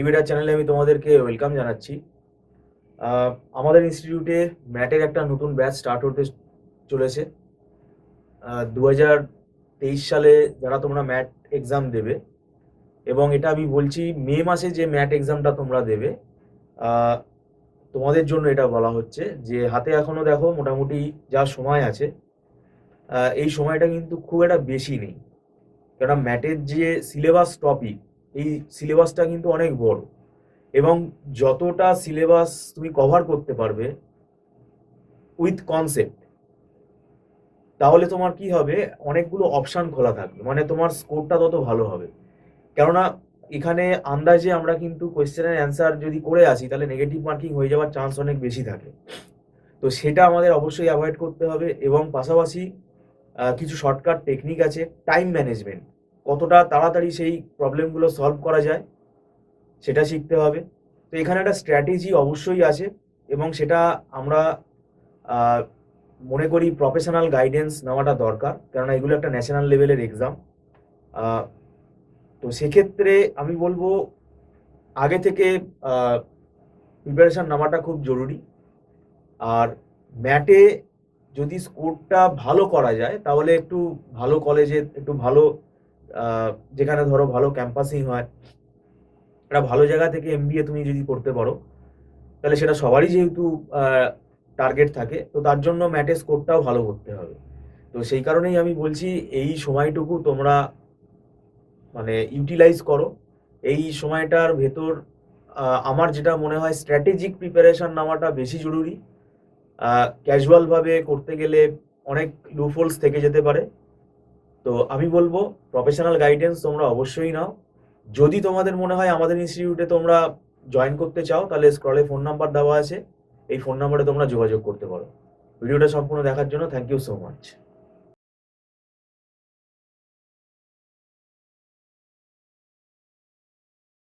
Elevator চ্যানেলে আমি তোমাদেরকে ওয়েলকাম জানাচ্ছি। আমাদের ইনস্টিটিউটে ম্যাটের একটা নতুন ব্যাচ স্টার্ট হতে চলেছে। 2023 সালে যারা তোমরা ম্যাট এক্সাম দেবে, এবং এটা আমি বলছি মে মাসে যে ম্যাট এক্সামটা তোমরা দেবে, তোমাদের জন্য এটা বলা হচ্ছে যে হাতে এখনো দেখো মোটামুটি যা সময় আছে, এই সময়টা কিন্তু খুব একটা বেশি নেই। কেননা ম্যাটের যে সিলেবাস টপিক, এই সিলেবাসটা কিন্তু অনেক বড়, এবং যতটা সিলেবাস তুমি কভার করতে পারবে উইথ কনসেপ্ট, তাহলে তোমার কি হবে, অনেকগুলো অপশান খোলা থাকবে, মানে তোমার স্কোরটা তত ভালো হবে। কেননা এখানে আন্দাজে আমরা কিন্তু কোয়েশ্চেনের অ্যান্সার যদি করে আসি, তাহলে নেগেটিভ মার্কিং হয়ে যাওয়ার চান্স অনেক বেশি থাকে। তো সেটা আমাদের অবশ্যই অ্যাভয়েড করতে হবে, এবং পাশাপাশি কিছু শর্টকাট টেকনিক আছে। টাইম ম্যানেজমেন্ট, কতটা তাড়াতাড়ি সেই প্রবলেমগুলো সলভ করা যায় সেটা শিখতে হবে। তো এখানে একটা স্ট্র্যাটেজি অবশ্যই আছে, এবং সেটা আমরা মনে করি প্রফেশনাল গাইডেন্স নেওয়াটা দরকার, কেননা এগুলো একটা ন্যাশনাল লেভেলের এক্সাম। তো সেক্ষেত্রে আমি বলবো আগে থেকে প্রিপারেশান নেওয়াটা খুব জরুরি। আর ম্যাটে যদি স্কোরটা ভালো করা যায়, তাহলে একটু ভালো কলেজে, একটু ভালো যেখানে ধরো ভালো ক্যাম্পাসিং হয়, একটা ভালো জায়গা থেকে MBA তুমি যদি করতে পারো, তাহলে সেটা সবারই যেহেতু টার্গেট থাকে, তো তার জন্য ম্যাটে স্কোরটাও ভালো করতে হবে। তো সেই কারণেই আমি বলছি এই সময়টুকু তোমরা মানে ইউটিলাইজ করো। এই সময়টার ভেতর আমার যেটা মনে হয় স্ট্র্যাটেজিক প্রিপারেশন নেওয়াটা বেশি জরুরি। ক্যাজুয়ালভাবে করতে গেলে অনেক লুফোলস থেকে যেতে পারে। তো আমি বলবো প্রফেশনাল গাইডেন্স তোমরা অবশ্যই নাও। যদি তোমাদের মনে হয় আমাদের ইনস্টিটিউটে তোমরা জয়েন করতে চাও, তাহলে স্ক্রলে ফোন নাম্বার দেওয়া আছে, এই ফোন নাম্বারে তোমরা যোগাযোগ করতে পারো। ভিডিওটা সম্পূর্ণ দেখার জন্য থ্যাংক ইউ সো মাচ।